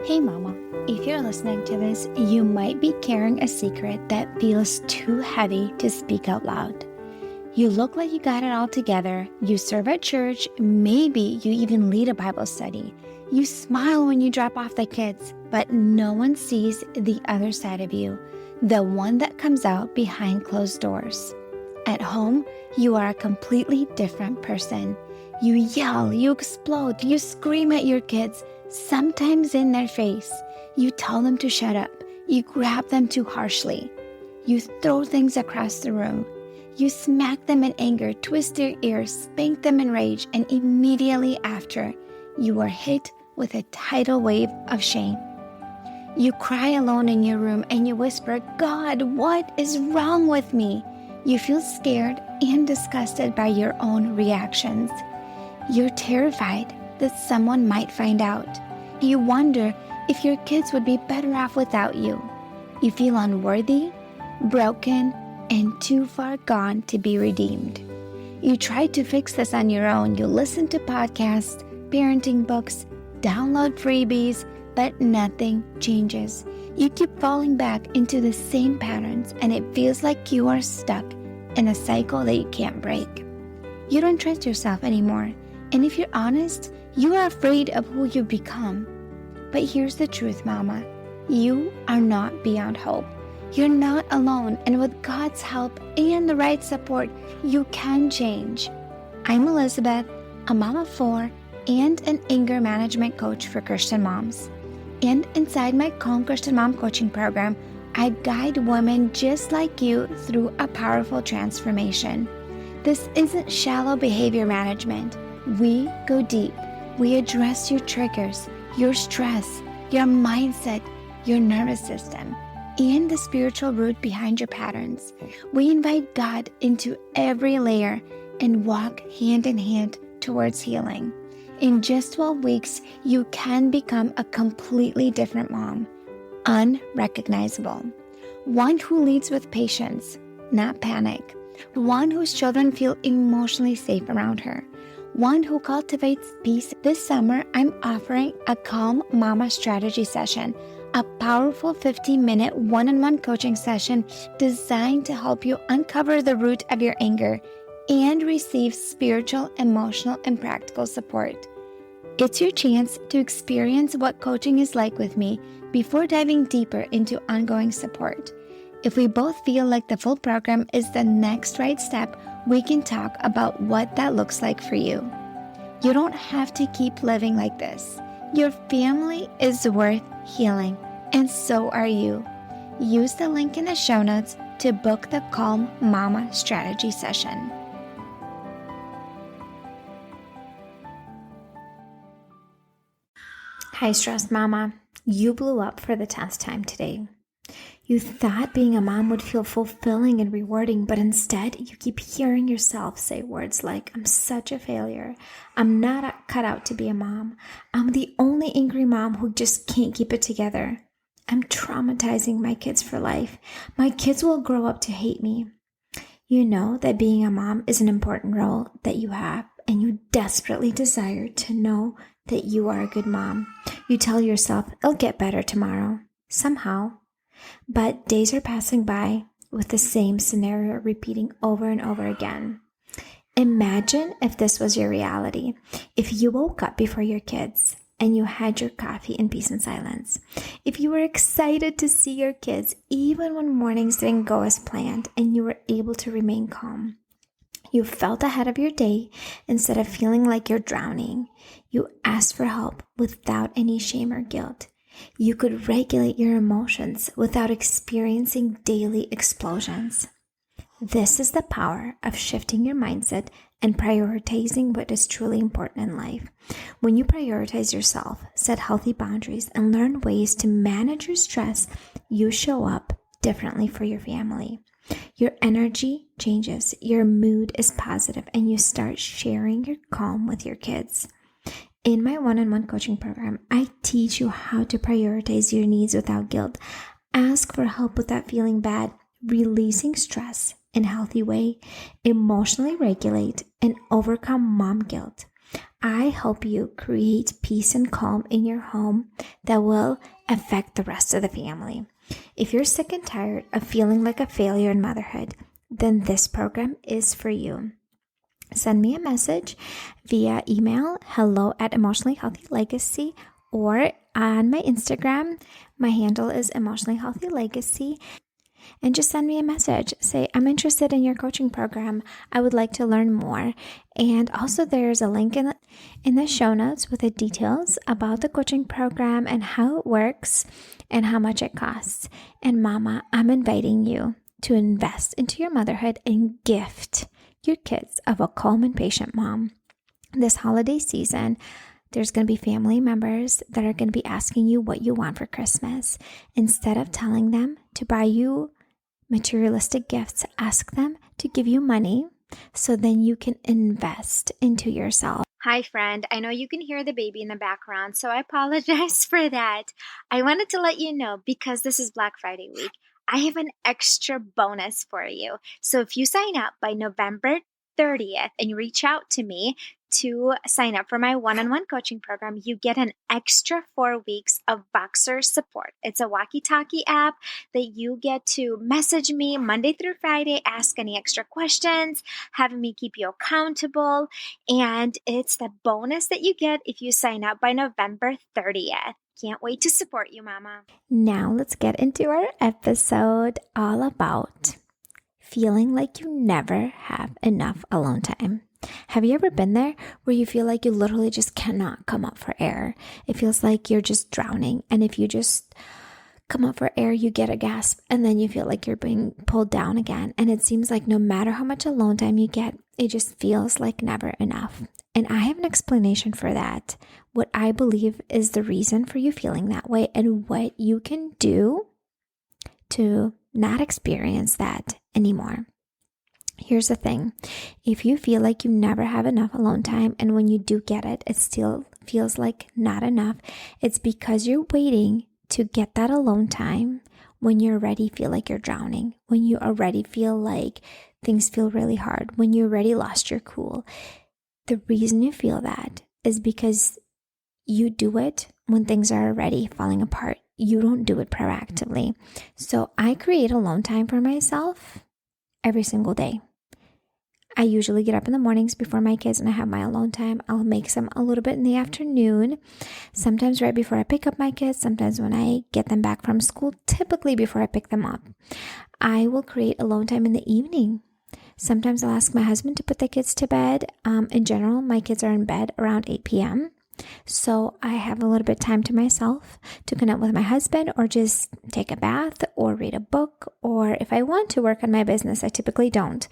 Hey mama, if you're listening to this, you might be carrying a secret that feels too heavy to speak out loud. You look like you got it all together, you serve at church, maybe you even lead a Bible study. You smile when you drop off the kids, but no one sees the other side of you, the one that comes out behind closed doors. At home, you are a completely different person. You yell, you explode, you scream at your kids, sometimes in their face. You tell them to shut up. You grab them too harshly. You throw things across the room. You smack them in anger, twist their ears, spank them in rage, and immediately after, you are hit with a tidal wave of shame. You cry alone in your room and you whisper, "God, what is wrong with me?" You feel scared and disgusted by your own reactions. You're terrified that someone might find out. You wonder if your kids would be better off without you. You feel unworthy, broken, and too far gone to be redeemed. You try to fix this on your own. You listen to podcasts, parenting books, download freebies, but nothing changes. You keep falling back into the same patterns, and it feels like you are stuck in a cycle that you can't break. You don't trust yourself anymore, and if you're honest, you are afraid of who you've become. But here's the truth, Mama. You are not beyond hope. You're not alone, and with God's help and the right support, you can change. I'm Elizabeth, a mom of 4 and an anger management coach for Christian moms. And inside my Calm Christian Mom coaching program, I guide women just like you through a powerful transformation. This isn't shallow behavior management. We go deep. We address your triggers, your stress, your mindset, your nervous system, and the spiritual root behind your patterns. We invite God into every layer and walk hand in hand towards healing. In just 12 weeks, you can become a completely different mom, unrecognizable. One who leads with patience, not panic. One whose children feel emotionally safe around her. One who cultivates peace. This summer, I'm offering a Calm Mama strategy session, a powerful 15-minute one-on-one coaching session designed to help you uncover the root of your anger and receive spiritual, emotional, and practical support. It's your chance to experience what coaching is like with me before diving deeper into ongoing support. If we both feel like the full program is the next right step, we can talk about what that looks like for you. You don't have to keep living like this. Your family is worth healing, and so are you. Use the link in the show notes to book the Calm Mama strategy session. Hi, Stress Mama. You blew up for the 10th time today. You thought being a mom would feel fulfilling and rewarding, but instead you keep hearing yourself say words like, "I'm such a failure. I'm not cut out to be a mom. I'm the only angry mom who just can't keep it together. I'm traumatizing my kids for life. My kids will grow up to hate me." You know that being a mom is an important role that you have, and you desperately desire to know that you are a good mom. You tell yourself, "It'll get better tomorrow," somehow. But days are passing by with the same scenario repeating over and over again. Imagine if this was your reality. If you woke up before your kids and you had your coffee in peace and silence. If you were excited to see your kids even when mornings didn't go as planned and you were able to remain calm. You felt ahead of your day instead of feeling like you're drowning. You asked for help without any shame or guilt. You could regulate your emotions without experiencing daily explosions. This is the power of shifting your mindset and prioritizing what is truly important in life. When you prioritize yourself, set healthy boundaries, and learn ways to manage your stress, you show up differently for your family. Your energy changes, your mood is positive, and you start sharing your calm with your kids. In my one-on-one coaching program, I teach you how to prioritize your needs without guilt, ask for help without feeling bad, releasing stress in a healthy way, emotionally regulate, and overcome mom guilt. I help you create peace and calm in your home that will affect the rest of the family. If you're sick and tired of feeling like a failure in motherhood, then this program is for you. Send me a message via email, hello@emotionallyhealthylegacy, or on my Instagram. My handle is emotionallyhealthylegacy. And just send me a message. Say, I'm interested in your coaching program. I would like to learn more. And also there's a link in the show notes with the details about the coaching program and how it works and how much it costs. And Mama, I'm inviting you to invest into your motherhood and gift your kids of a calm and patient mom. This holiday season, there's going to be family members that are going to be asking you what you want for Christmas. Instead of telling them to buy you materialistic gifts, ask them to give you money so then you can invest into yourself. Hi, friend. I know you can hear the baby in the background, so I apologize for that. I wanted to let you know, because this is Black Friday week, I have an extra bonus for you. So if you sign up by November 30th and you reach out to me to sign up for my one-on-one coaching program, you get an extra 4 weeks of Voxer support. It's a walkie-talkie app that you get to message me Monday through Friday, ask any extra questions, having me keep you accountable. And it's the bonus that you get if you sign up by November 30th. Can't wait to support you, Mama. Now let's get into our episode all about feeling like you never have enough alone time. Have you ever been there where you feel like you literally just cannot come up for air? It feels like you're just drowning. And if you just come up for air, you get a gasp and then you feel like you're being pulled down again. And it seems like no matter how much alone time you get, it just feels like never enough. And I have an explanation for that. What I believe is the reason for you feeling that way and what you can do to not experience that anymore. Here's the thing. If you feel like you never have enough alone time, and when you do get it, it still feels like not enough, it's because you're waiting to get that alone time when you already feel like you're drowning, when you already feel like things feel really hard, when you already lost your cool. The reason you feel that is because you do it when things are already falling apart. You don't do it proactively. So I create alone time for myself every single day. I usually get up in the mornings before my kids and I have my alone time. I'll make some a little bit in the afternoon, sometimes right before I pick up my kids, sometimes when I get them back from school, typically before I pick them up. I will create alone time in the evening. Sometimes I'll ask my husband to put the kids to bed. In general, my kids are in bed around 8 p.m. So I have a little bit of time to myself to connect with my husband or just take a bath or read a book. Or if I want to work on my business, I typically don't.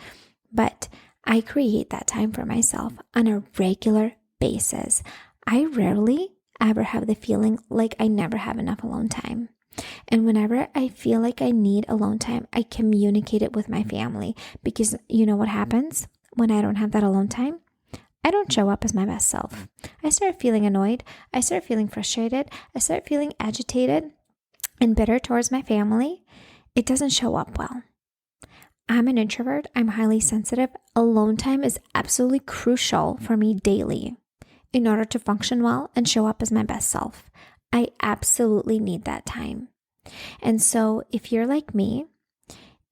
But I create that time for myself on a regular basis. I rarely ever have the feeling like I never have enough alone time. And whenever I feel like I need alone time, I communicate it with my family, because you know what happens when I don't have that alone time? I don't show up as my best self. I start feeling annoyed. I start feeling frustrated. I start feeling agitated and bitter towards my family. It doesn't show up well. I'm an introvert. I'm highly sensitive. Alone time is absolutely crucial for me daily in order to function well and show up as my best self. I absolutely need that time. And so if you're like me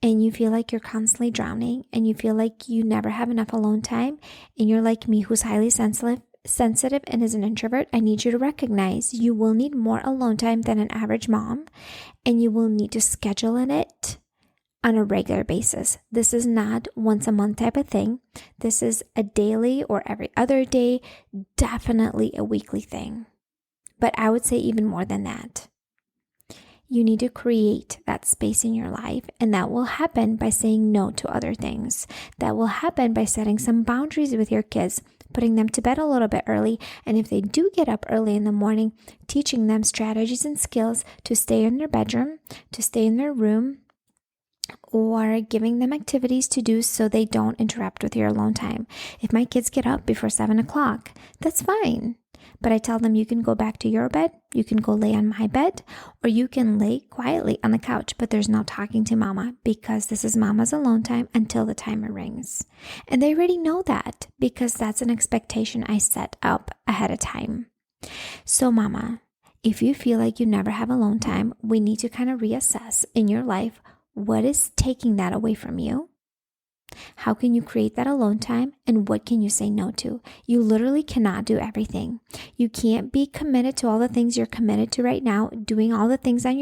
and you feel like you're constantly drowning and you feel like you never have enough alone time, and you're like me who's highly sensitive and is an introvert, I need you to recognize you will need more alone time than an average mom, and you will need to schedule in it on a regular basis. This is not once a month type of thing. This is a daily or every other day, definitely a weekly thing. But I would say even more than that. You need to create that space in your life, and that will happen by saying no to other things. That will happen by setting some boundaries with your kids, putting them to bed a little bit early, and if they do get up early in the morning, teaching them strategies and skills to stay in their bedroom, to stay in their room, or giving them activities to do so they don't interrupt with your alone time. If my kids get up before 7 o'clock, that's fine. But I tell them you can go back to your bed, you can go lay on my bed, or you can lay quietly on the couch, but there's no talking to mama because this is mama's alone time until the timer rings. And they already know that because that's an expectation I set up ahead of time. So mama, if you feel like you never have alone time, we need to kind of reassess in your life what is taking that away from you. How can you create that alone time, and what can you say no to? You literally cannot do everything. You can't be committed to all the things you're committed to right now, doing all the things on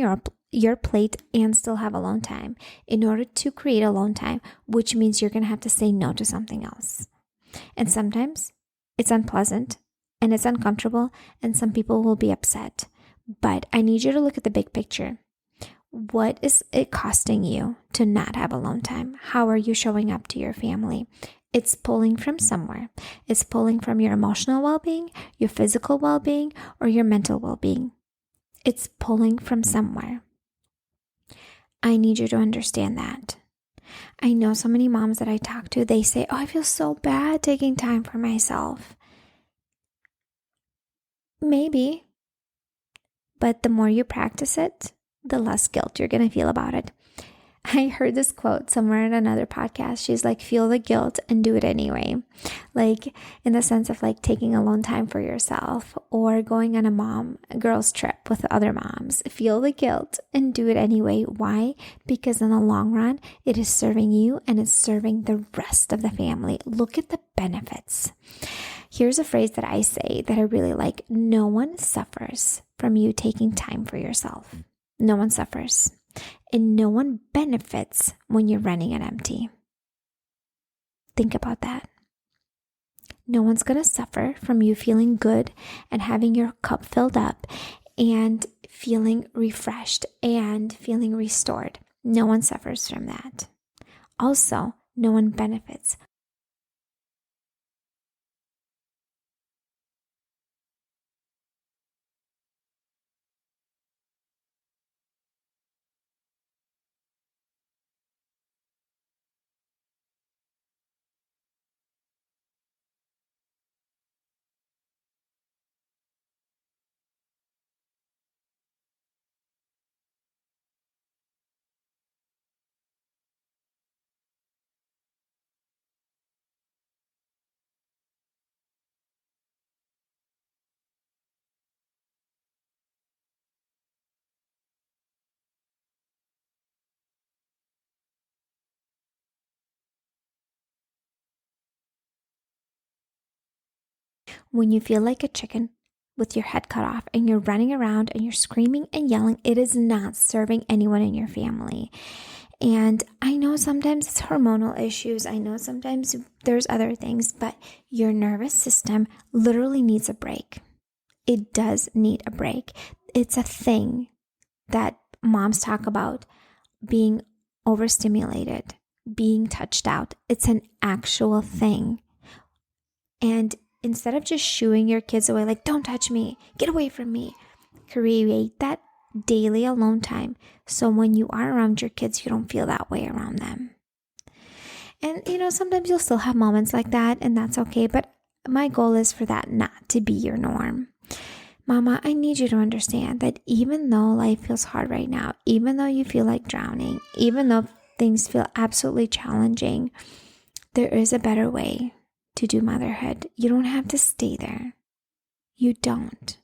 your plate and still have alone time. In order to create alone time, which means you're going to have to say no to something else. And sometimes it's unpleasant and it's uncomfortable, and some people will be upset. But I need you to look at the big picture. What is it costing you to not have alone time? How are you showing up to your family? It's pulling from somewhere. It's pulling from your emotional well-being, your physical well-being, or your mental well-being. It's pulling from somewhere. I need you to understand that. I know so many moms that I talk to, they say, oh, I feel so bad taking time for myself. Maybe, but the more you practice it, the less guilt you're going to feel about it. I heard this quote somewhere in another podcast. She's like, feel the guilt and do it anyway. Like in the sense of like taking alone time for yourself or going on a girls trip with other moms. Feel the guilt and do it anyway. Why? Because in the long run, it is serving you and it's serving the rest of the family. Look at the benefits. Here's a phrase that I say that I really like. No one suffers from you taking time for yourself. No one suffers. And no one benefits when you're running on empty. Think about that. No one's going to suffer from you feeling good and having your cup filled up and feeling refreshed and feeling restored. No one suffers from that. Also, no one benefits. When you feel like a chicken with your head cut off and you're running around and you're screaming and yelling, it is not serving anyone in your family. And I know sometimes it's hormonal issues. I know sometimes there's other things, but your nervous system literally needs a break. It does need a break. It's a thing that moms talk about, being overstimulated, being touched out. It's an actual thing. And instead of just shooing your kids away, like, don't touch me, get away from me, create that daily alone time. So when you are around your kids, you don't feel that way around them. And, sometimes you'll still have moments like that, and that's okay. But my goal is for that not to be your norm. Mama, I need you to understand that even though life feels hard right now, even though you feel like drowning, even though things feel absolutely challenging, there is a better way to do motherhood. You don't have to stay there. You don't.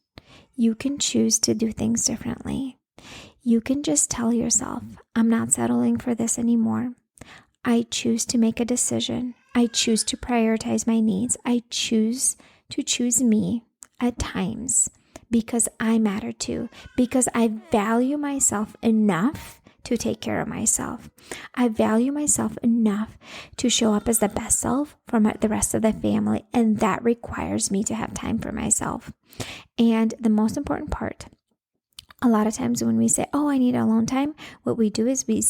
You can choose to do things differently. You can just tell yourself, I'm not settling for this anymore. I choose to make a decision. I choose to prioritize my needs. I choose to choose me at times because I matter too, because I value myself enough to take care of myself. I value myself enough to show up as the best self for the rest of the family, and that requires me to have time for myself. And the most important part, a lot of times when we say, oh, I need alone time, what we do is we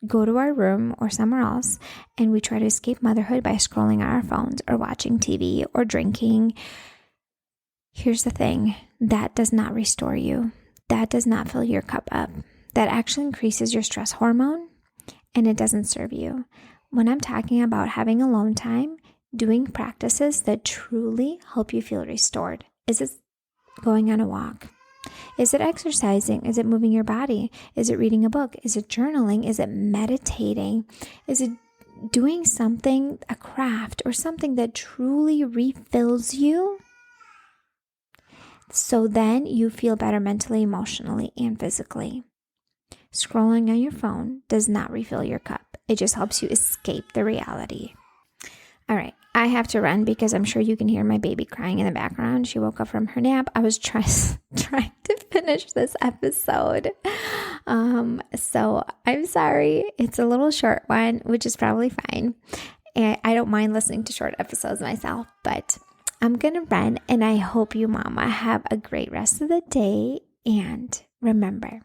go to our room or somewhere else and we try to escape motherhood by scrolling on our phones or watching TV or drinking. Here's the thing, that does not restore you. That does not fill your cup up. That actually increases your stress hormone and it doesn't serve you. When I'm talking about having alone time, doing practices that truly help you feel restored, Is it going on a walk? Is it exercising? Is it moving your body? Is it reading a book? Is it journaling? Is it meditating? Is it doing something, a craft, or something that truly refills you? So then you feel better mentally, emotionally, and physically. Scrolling on your phone does not refill your cup. It just helps you escape the reality. All right, I have to run because I'm sure you can hear my baby crying in the background. She woke up from her nap. I was trying to finish this episode. So I'm sorry. It's a little short one, which is probably fine. And I don't mind listening to short episodes myself, but I'm going to run, and I hope you, Mama, have a great rest of the day. And remember,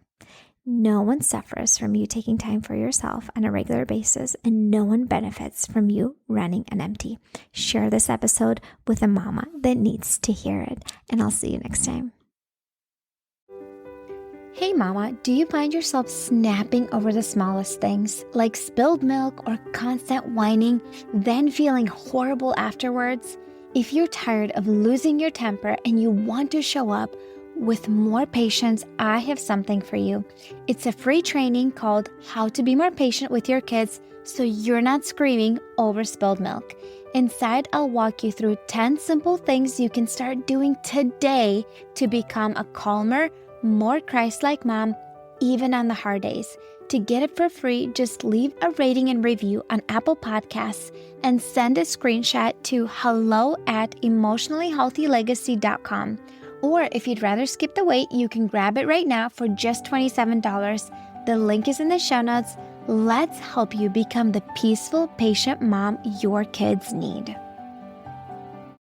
no one suffers from you taking time for yourself on a regular basis, and no one benefits from you running on empty. Share this episode with a mama that needs to hear it, and I'll see you next time. Hey mama, do you find yourself snapping over the smallest things, like spilled milk or constant whining, then feeling horrible afterwards? If you're tired of losing your temper and you want to show up with more patience, I have something for you. It's a free training called How to Be More Patient with Your Kids so you're not screaming over spilled milk. Inside, I'll walk you through 10 simple things you can start doing today to become a calmer, more Christ-like mom, even on the hard days. To get it for free, just leave a rating and review on Apple Podcasts and send a screenshot to hello@emotionallyhealthylegacy.com. Or if you'd rather skip the wait, you can grab it right now for just $27. The link is in the show notes. Let's help you become the peaceful, patient mom your kids need.